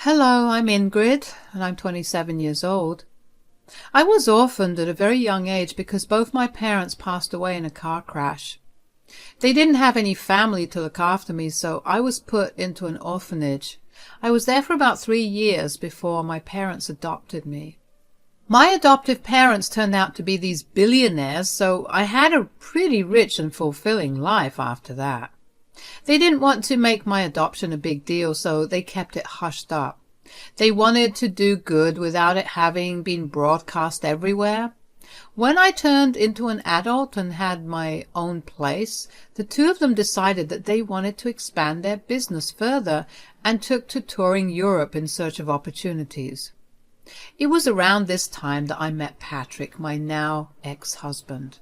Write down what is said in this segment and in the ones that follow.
Hello, I'm Ingrid, and I'm 27 years old. I was orphaned at a very young age because both my parents passed away in a car crash. They didn't have any family to look after me, so I was put into an orphanage. I was there for about 3 years before my parents adopted me. My adoptive parents turned out to be these billionaires, so I had a pretty rich and fulfilling life after that. They didn't want to make my adoption a big deal, so they kept it hushed up. They wanted to do good without it having been broadcast everywhere. When I turned into an adult and had my own place, the two of them decided that they wanted to expand their business further and took to touring Europe in search of opportunities. It was around this time that I met Patrick, my now ex-husband.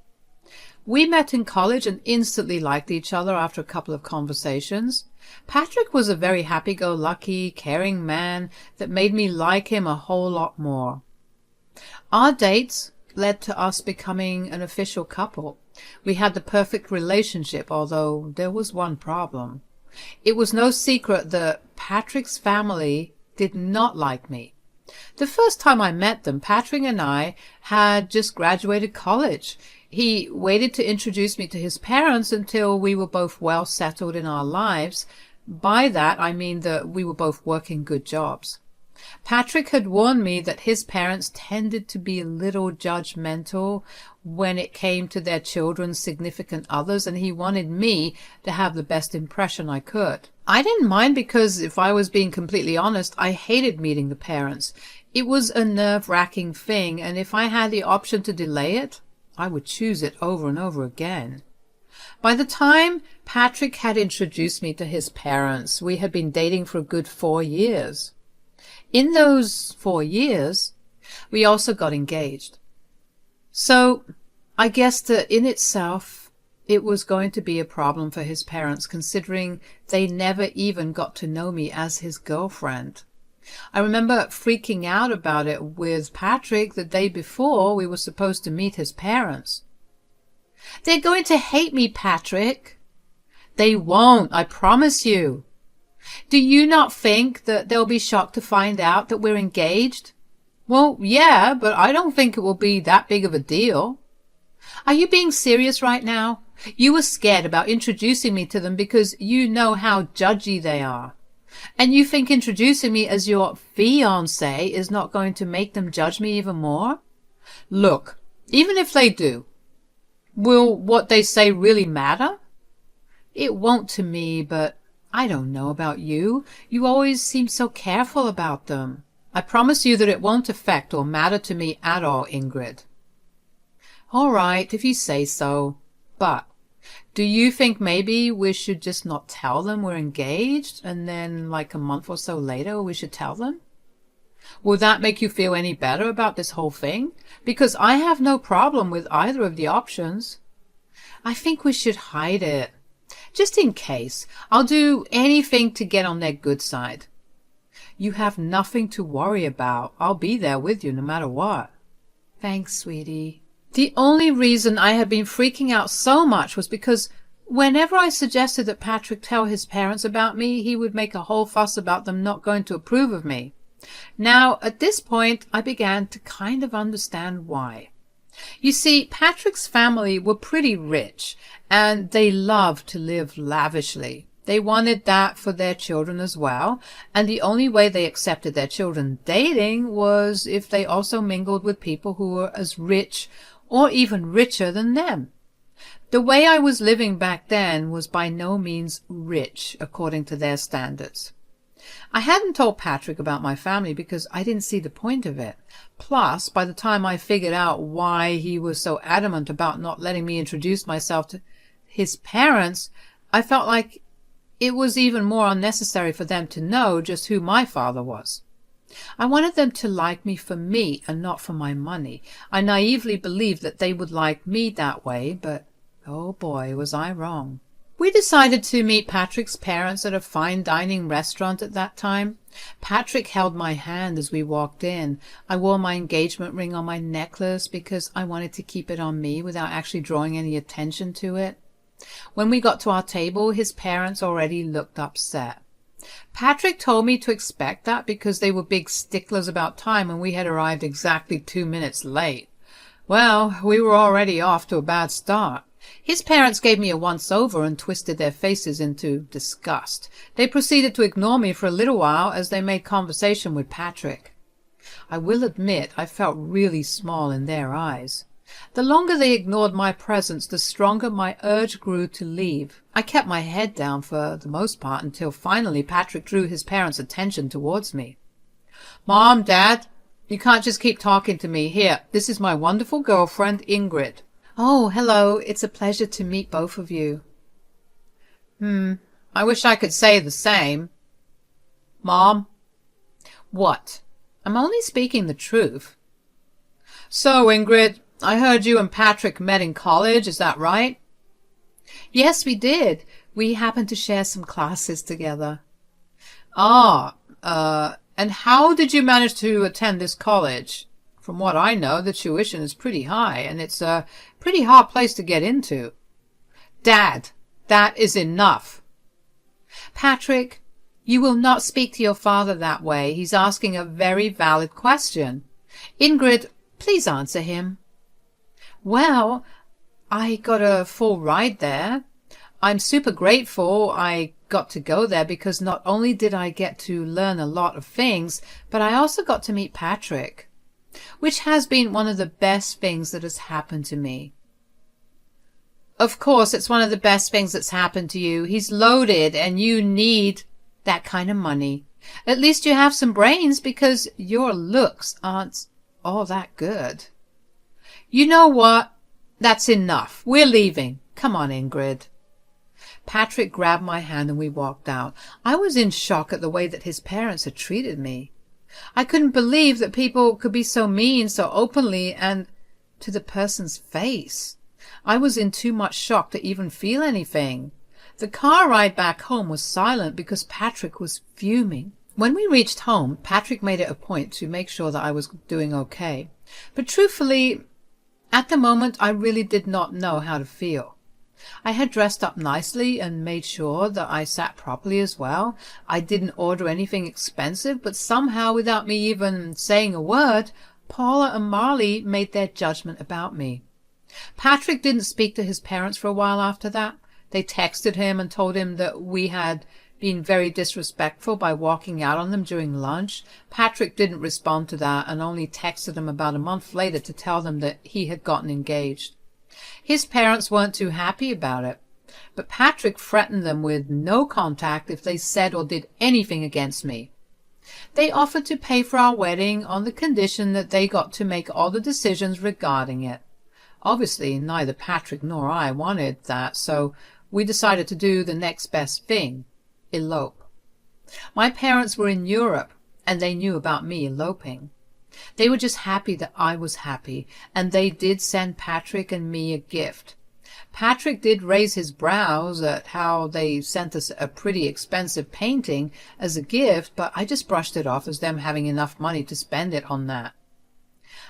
We met in college and instantly liked each other after a couple of conversations. Patrick was a very happy-go-lucky, caring man that made me like him a whole lot more. Our dates led to us becoming an official couple. We had the perfect relationship, although there was one problem. It was no secret that Patrick's family did not like me. The first time I met them, Patrick and I had just graduated college. He waited to introduce me to his parents until we were both well settled in our lives. By that, I mean that we were both working good jobs. Patrick had warned me that his parents tended to be a little judgmental when it came to their children's significant others, and he wanted me to have the best impression I could. I didn't mind because, if I was being completely honest, I hated meeting the parents. It was a nerve-wracking thing, and if I had the option to delay it, I would choose it over and over again. By the time Patrick had introduced me to his parents, we had been dating for a good 4 years. In those 4 years, we also got engaged. So I guess that in itself, it was going to be a problem for his parents, considering they never even got to know me as his girlfriend. I remember freaking out about it with Patrick the day before we were supposed to meet his parents. "They're going to hate me, Patrick." "They won't, I promise you." "Do you not think that they'll be shocked to find out that we're engaged?" "Well, yeah, but I don't think it will be that big of a deal." "Are you being serious right now? You were scared about introducing me to them because you know how judgy they are. And you think introducing me as your fiancé is not going to make them judge me even more? Look, even if they do, will what they say really matter?" "It won't to me, but I don't know about you. You always seem so careful about them." "I promise you that it won't affect or matter to me at all, Ingrid." "All right, if you say so. But do you think maybe we should just not tell them we're engaged, and then like a month or so later we should tell them? Will that make you feel any better about this whole thing? Because I have no problem with either of the options." "I think we should hide it. Just in case. I'll do anything to get on their good side." "You have nothing to worry about. I'll be there with you no matter what." "Thanks, sweetie." The only reason I had been freaking out so much was because whenever I suggested that Patrick tell his parents about me, he would make a whole fuss about them not going to approve of me. Now, at this point, I began to kind of understand why. You see, Patrick's family were pretty rich, and they loved to live lavishly. They wanted that for their children as well, and the only way they accepted their children dating was if they also mingled with people who were as rich or even richer than them. The way I was living back then was by no means rich according to their standards. I hadn't told Patrick about my family because I didn't see the point of it. Plus, by the time I figured out why he was so adamant about not letting me introduce myself to his parents, I felt like it was even more unnecessary for them to know just who my father was. I wanted them to like me for me and not for my money. I naively believed that they would like me that way, but oh boy, was I wrong. We decided to meet Patrick's parents at a fine dining restaurant at that time. Patrick held my hand as we walked in. I wore my engagement ring on my necklace because I wanted to keep it on me without actually drawing any attention to it. When we got to our table, his parents already looked upset. Patrick told me to expect that because they were big sticklers about time and we had arrived exactly 2 minutes late. Well, we were already off to a bad start. His parents gave me a once-over and twisted their faces into disgust. They proceeded to ignore me for a little while as they made conversation with Patrick. I will admit I felt really small in their eyes. The longer they ignored my presence, the stronger my urge grew to leave. I kept my head down for the most part until finally Patrick drew his parents' attention towards me. "Mom, Dad, you can't just keep talking to me. Here, this is my wonderful girlfriend, Ingrid." "Oh, hello. It's a pleasure to meet both of you." I wish I could say the same." "Mom." "What? I'm only speaking the truth." "So, Ingrid, I heard you and Patrick met in college, is that right?" "Yes, we did. We happened to share some classes together." "Ah, and how did you manage to attend this college? From what I know, the tuition is pretty high, and it's a pretty hard place to get into." "Dad, that is enough." "Patrick, you will not speak to your father that way. He's asking a very valid question. Ingrid, please answer him." "Well, I got a full ride there. I'm super grateful I got to go there because not only did I get to learn a lot of things, but I also got to meet Patrick, which has been one of the best things that has happened to me." "Of course, it's one of the best things that's happened to you. He's loaded and you need that kind of money. At least you have some brains because your looks aren't all that good." "You know what? That's enough. We're leaving. Come on, Ingrid." Patrick grabbed my hand and we walked out. I was in shock at the way that his parents had treated me. I couldn't believe that people could be so mean so openly and to the person's face. I was in too much shock to even feel anything. The car ride back home was silent because Patrick was fuming. When we reached home, Patrick made it a point to make sure that I was doing okay. But truthfully, at the moment, I really did not know how to feel. I had dressed up nicely and made sure that I sat properly as well. I didn't order anything expensive, but somehow, without me even saying a word, Paula and Marley made their judgment about me. Patrick didn't speak to his parents for a while after that. They texted him and told him that we had been very disrespectful by walking out on them during lunch. Patrick didn't respond to that and only texted them about a month later to tell them that he had gotten engaged. His parents weren't too happy about it, but Patrick threatened them with no contact if they said or did anything against me. They offered to pay for our wedding on the condition that they got to make all the decisions regarding it. Obviously, neither Patrick nor I wanted that, so we decided to do the next best thing, elope. My parents were in Europe, and they knew about me eloping. They were just happy that I was happy, and they did send Patrick and me a gift. Patrick did raise his brows at how they sent us a pretty expensive painting as a gift, but I just brushed it off as them having enough money to spend it on that.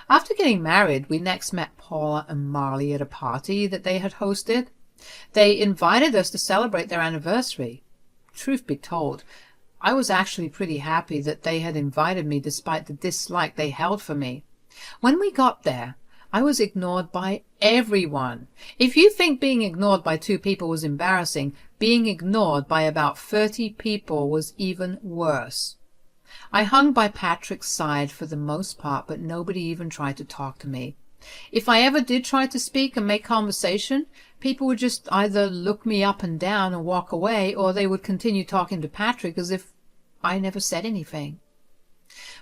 After getting married, we next met Paula and Marley at a party that they had hosted. They invited us to celebrate their anniversary. Truth be told, I was actually pretty happy that they had invited me despite the dislike they held for me. When we got there, I was ignored by everyone. If you think being ignored by 2 people was embarrassing, being ignored by about 30 people was even worse. I hung by Patrick's side for the most part, but nobody even tried to talk to me. If I ever did try to speak and make conversation, people would just either look me up and down and walk away, or they would continue talking to Patrick as if I never said anything.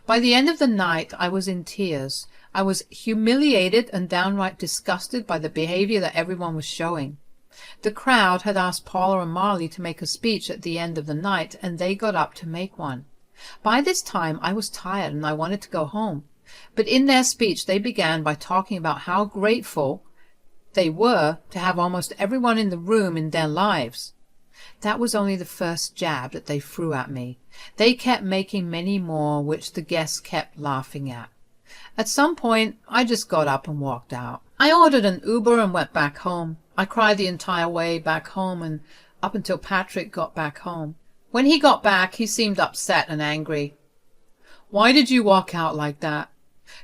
By the end of the night, I was in tears. I was humiliated and downright disgusted by the behavior that everyone was showing. The crowd had asked Paula and Marley to make a speech at the end of the night, and they got up to make one. By this time, I was tired and I wanted to go home. But in their speech, they began by talking about how grateful they were to have almost everyone in the room in their lives. That was only the first jab that they threw at me. They kept making many more, which the guests kept laughing at. At some point, I just got up and walked out. I ordered an Uber and went back home. I cried the entire way back home and up until Patrick got back home. When he got back, he seemed upset and angry. Why did you walk out like that?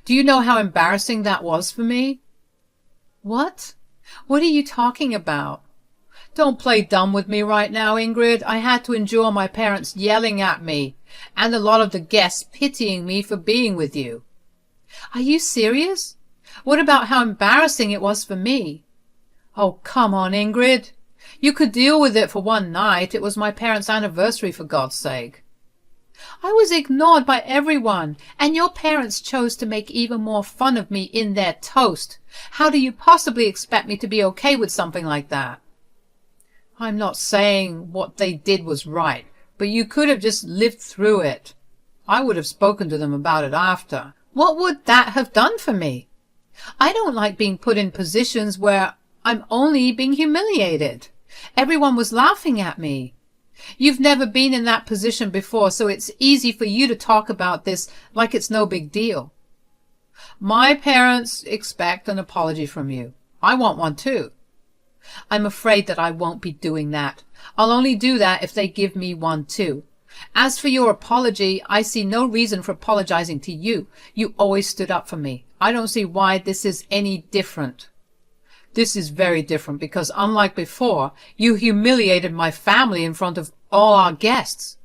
Do you know how embarrassing that was for me? What? What are you talking about? Don't play dumb with me right now, Ingrid. I had to endure my parents yelling at me, and a lot of the guests pitying me for being with you. Are you serious? What about how embarrassing it was for me? Oh, come on, Ingrid. You could deal with it for one night. It was my parents' anniversary, for God's sake. I was ignored by everyone, and your parents chose to make even more fun of me in their toast. How do you possibly expect me to be okay with something like that? I'm not saying what they did was right, but you could have just lived through it. I would have spoken to them about it after. What would that have done for me? I don't like being put in positions where I'm only being humiliated. Everyone was laughing at me. You've never been in that position before, so it's easy for you to talk about this like it's no big deal. My parents expect an apology from you. I want one too. I'm afraid that I won't be doing that. I'll only do that if they give me one too. As for your apology, I see no reason for apologizing to you. You always stood up for me. I don't see why this is any different. This is very different because, unlike before, you humiliated my family in front of all our guests.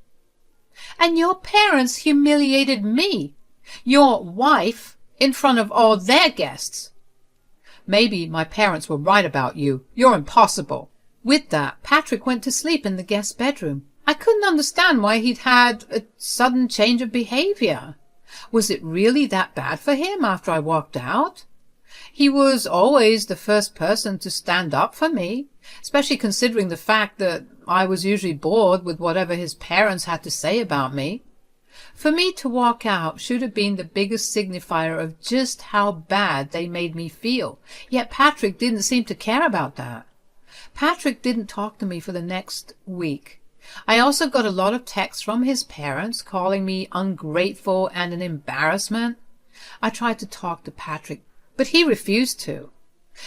And your parents humiliated me, your wife, in front of all their guests. Maybe my parents were right about you. You're impossible. With that, Patrick went to sleep in the guest bedroom. I couldn't understand why he'd had a sudden change of behavior. Was it really that bad for him after I walked out? He was always the first person to stand up for me, especially considering the fact that I was usually bored with whatever his parents had to say about me. For me to walk out should have been the biggest signifier of just how bad they made me feel, yet Patrick didn't seem to care about that. Patrick didn't talk to me for the next week. I also got a lot of texts from his parents calling me ungrateful and an embarrassment. I tried to talk to Patrick, but he refused to.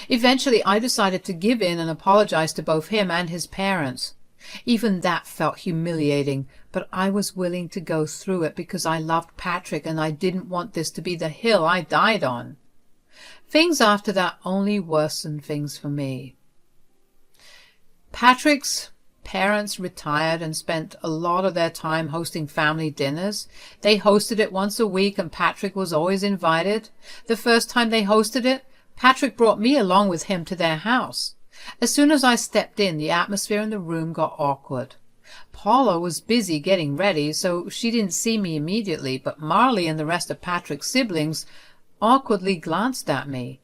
Eventually, I decided to give in and apologize to both him and his parents. Even that felt humiliating, but I was willing to go through it because I loved Patrick and I didn't want this to be the hill I died on. Things after that only worsened things for me. Patrick's parents retired and spent a lot of their time hosting family dinners. They hosted it once a week and Patrick was always invited. The first time they hosted it, Patrick brought me along with him to their house. As soon as I stepped in, the atmosphere in the room got awkward. Paula was busy getting ready, so she didn't see me immediately, but Marley and the rest of Patrick's siblings awkwardly glanced at me.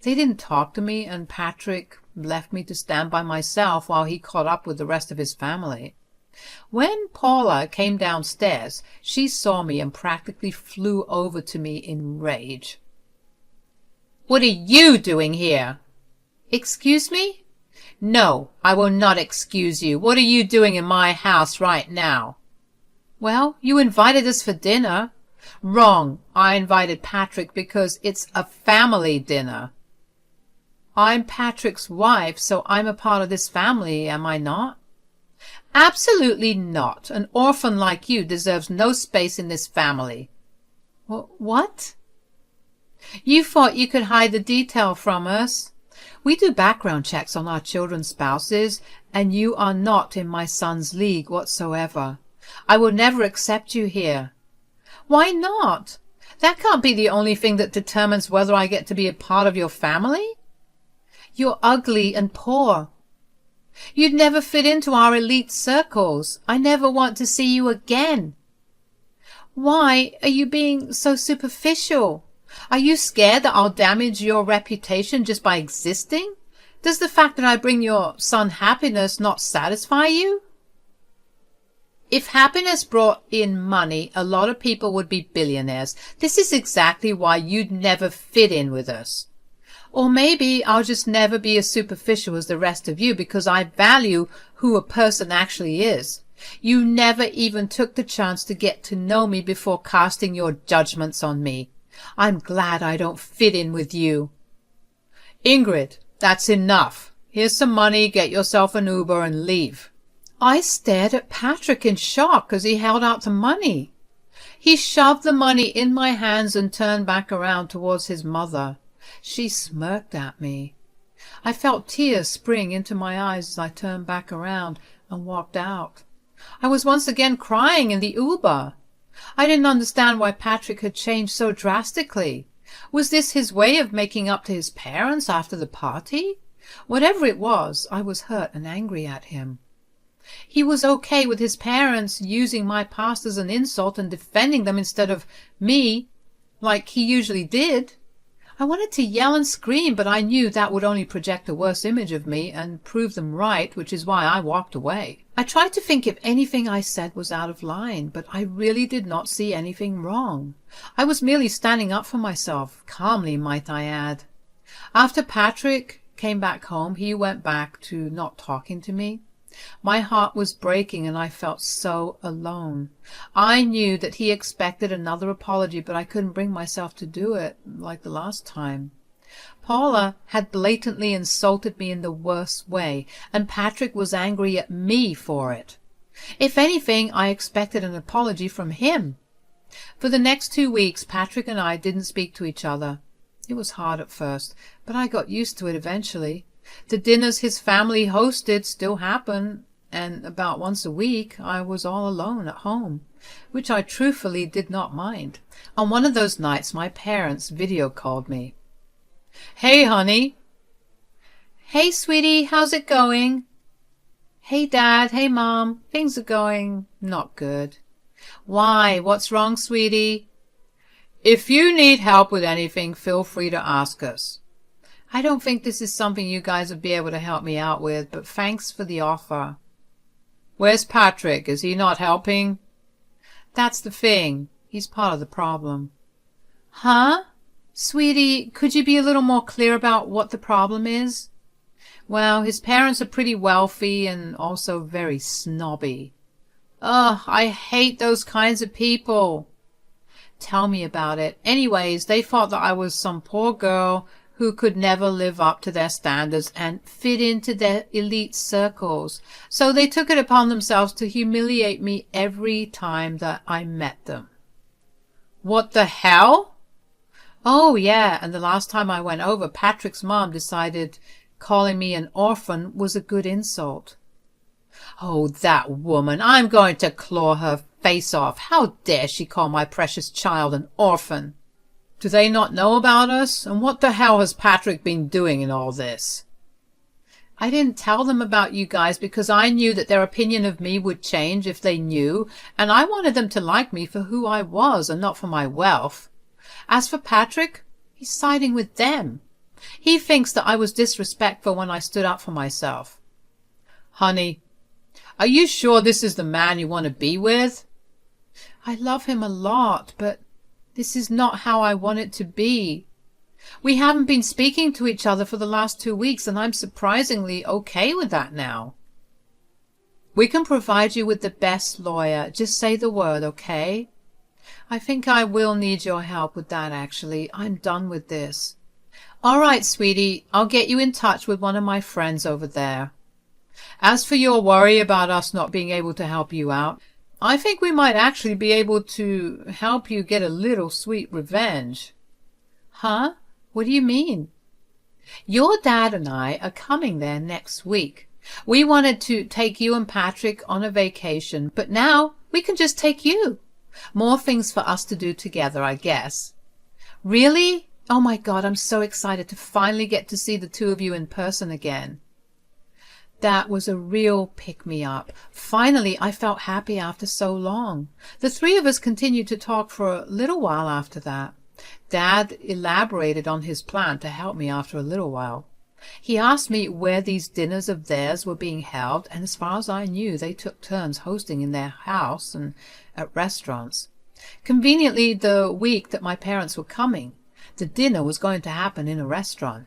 They didn't talk to me, and Patrick left me to stand by myself while he caught up with the rest of his family. When Paula came downstairs, she saw me and practically flew over to me in rage. "What are you doing here?" "Excuse me?" "No, I will not excuse you. What are you doing in my house right now?" "Well, you invited us for dinner." "Wrong. I invited Patrick because it's a family dinner." "I'm Patrick's wife, so I'm a part of this family, am I not?" "Absolutely not. An orphan like you deserves no space in this family." What? You thought you could hide the detail from us? We do background checks on our children's spouses, and you are not in my son's league whatsoever. I will never accept you here. Why not? That can't be the only thing that determines whether I get to be a part of your family. You're ugly and poor. You'd never fit into our elite circles. I never want to see you again. Why are you being so superficial? Are you scared that I'll damage your reputation just by existing? Does the fact that I bring your son happiness not satisfy you? If happiness brought in money, a lot of people would be billionaires. This is exactly why you'd never fit in with us. Or maybe I'll just never be as superficial as the rest of you because I value who a person actually is. You never even took the chance to get to know me before casting your judgments on me. I'm glad I don't fit in with you. Ingrid, that's enough. Here's some money, get yourself an Uber and leave. I stared at Patrick in shock as he held out the money. He shoved the money in my hands and turned back around towards his mother. She smirked at me. I felt tears spring into my eyes as I turned back around and walked out. I was once again crying in the Uber. I didn't understand why Patrick had changed so drastically. Was this his way of making up to his parents after the party? Whatever it was, I was hurt and angry at him. He was okay with his parents using my past as an insult and defending them instead of me, like he usually did. I wanted to yell and scream, but I knew that would only project a worse image of me and prove them right, which is why I walked away. I tried to think if anything I said was out of line, but I really did not see anything wrong. I was merely standing up for myself, calmly, might I add. After Patrick came back home, he went back to not talking to me. My heart was breaking and I felt so alone. I knew that he expected another apology, but I couldn't bring myself to do it like the last time. Paula had blatantly insulted me in the worst way, and Patrick was angry at me for it. If anything, I expected an apology from him. For the next 2 weeks, Patrick and I didn't speak to each other. It was hard at first, but I got used to it eventually. The dinners his family hosted still happened, and about once a week I was all alone at home, which I truthfully did not mind. On one of those nights my parents video called me. "Hey, honey." "Hey, sweetie, how's it going?" "Hey, Dad, hey, Mom, things are going not good." "Why, what's wrong, sweetie?" "If you need help with anything, feel free to ask us." "I don't think this is something you guys would be able to help me out with, but thanks for the offer." "Where's Patrick? Is he not helping?" "That's the thing. He's part of the problem." "Huh? Sweetie, could you be a little more clear about what the problem is?" "Well, his parents are pretty wealthy and also very snobby." "Ugh, I hate those kinds of people." "Tell me about it. Anyways, they thought that I was some poor girl who could never live up to their standards and fit into their elite circles. So they took it upon themselves to humiliate me every time that I met them." "What the hell?" "Oh, yeah, and the last time I went over, Patrick's mom decided calling me an orphan was a good insult." "Oh, that woman! I'm going to claw her face off. How dare she call my precious child an orphan?" "Do they not know about us? And what the hell has Patrick been doing in all this?" "I didn't tell them about you guys because I knew that their opinion of me would change if they knew, and I wanted them to like me for who I was and not for my wealth. As for Patrick, he's siding with them. He thinks that I was disrespectful when I stood up for myself." "Honey, are you sure this is the man you want to be with?" "I love him a lot, but this is not how I want it to be. We haven't been speaking to each other for the last 2 weeks, and I'm surprisingly okay with that now." "We can provide you with the best lawyer. Just say the word, okay?" "I think I will need your help with that, actually. I'm done with this." "All right, sweetie. I'll get you in touch with one of my friends over there. As for your worry about us not being able to help you out, I think we might actually be able to help you get a little sweet revenge." "Huh? What do you mean?" "Your dad and I are coming there next week. We wanted to take you and Patrick on a vacation, but now we can just take you. More things for us to do together, I guess." "Really? Oh my God, I'm so excited to finally get to see the two of you in person again." That was a real pick-me-up. Finally, I felt happy after so long. The three of us continued to talk for a little while after that. Dad elaborated on his plan to help me after a little while. He asked me where these dinners of theirs were being held, and as far as I knew, they took turns hosting in their house and at restaurants. Conveniently, the week that my parents were coming, the dinner was going to happen in a restaurant.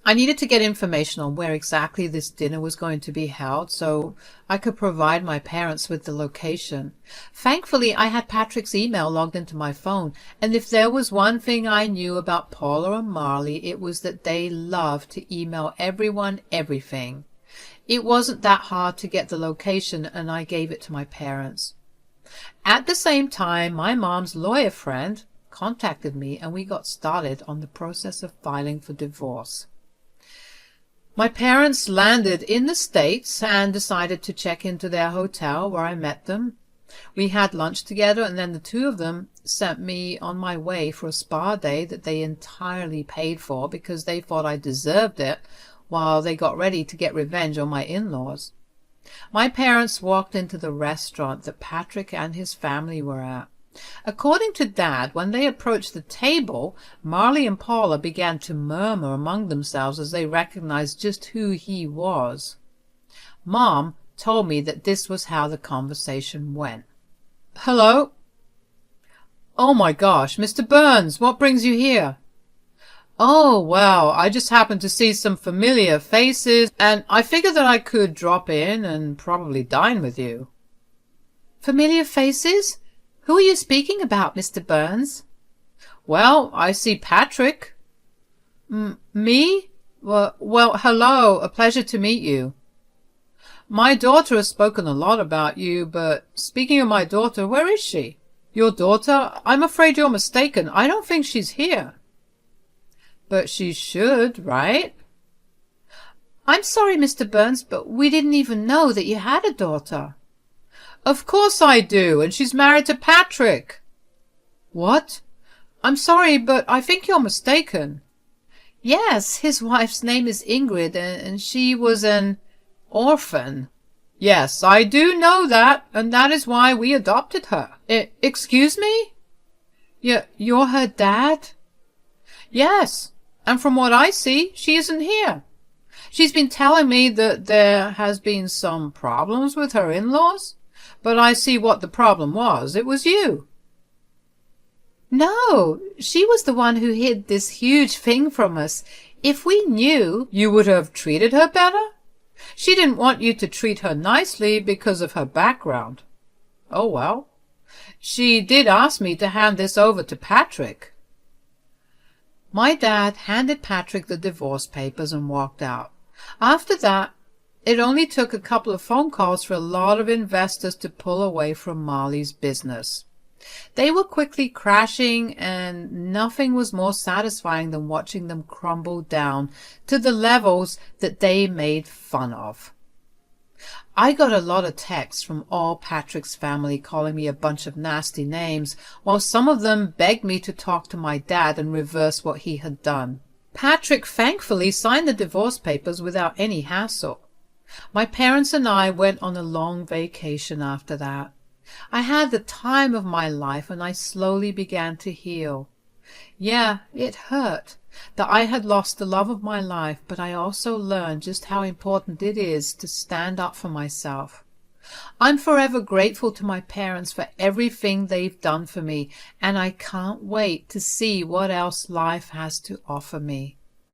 I needed to get information on where exactly this dinner was going to be held so I could provide my parents with the location. Thankfully, I had Patrick's email logged into my phone, and if there was one thing I knew about Paula and Marley, it was that they loved to email everyone everything. It wasn't that hard to get the location, and I gave it to my parents. At the same time, my mom's lawyer friend contacted me, and we got started on the process of filing for divorce. My parents landed in the States and decided to check into their hotel where I met them. We had lunch together, and then the two of them sent me on my way for a spa day that they entirely paid for because they thought I deserved it, while they got ready to get revenge on my in-laws. My parents walked into the restaurant that Patrick and his family were at. According to Dad, when they approached the table, Marley and Paula began to murmur among themselves as they recognized just who he was. Mom told me that this was how the conversation went. "Hello?" "Oh my gosh, Mr. Burns, what brings you here?" "Oh, well, I just happened to see some familiar faces, and I figured that I could drop in and probably dine with you." "Familiar faces? Who are you speaking about, Mr. Burns?" "Well, I see Patrick." Me? Well, hello, a pleasure to meet you. My daughter has spoken a lot about you, but speaking of my daughter, where is she?" "Your daughter? I'm afraid you're mistaken. I don't think she's here." "But she should, right?" "I'm sorry, Mr. Burns, but we didn't even know that you had a daughter." "Of course I do, and she's married to Patrick." "What? I'm sorry, but I think you're mistaken." "Yes, his wife's name is Ingrid, and she was an orphan." "Yes, I do know that, and that is why we adopted her." Excuse me? You're her dad?" "Yes, and from what I see, she isn't here. She's been telling me that there has been some problems with her in-laws, but I see what the problem was. It was you." "No, she was the one who hid this huge thing from us. If we knew—" "You would have treated her better? She didn't want you to treat her nicely because of her background. Oh well. She did ask me to hand this over to Patrick." My dad handed Patrick the divorce papers and walked out. After that, it only took a couple of phone calls for a lot of investors to pull away from Marley's business. They were quickly crashing, and nothing was more satisfying than watching them crumble down to the levels that they made fun of. I got a lot of texts from all Patrick's family calling me a bunch of nasty names, while some of them begged me to talk to my dad and reverse what he had done. Patrick thankfully signed the divorce papers without any hassle. My parents and I went on a long vacation after that. I had the time of my life, and I slowly began to heal. Yeah, it hurt that I had lost the love of my life, but I also learned just how important it is to stand up for myself. I'm forever grateful to my parents for everything they've done for me, and I can't wait to see what else life has to offer me.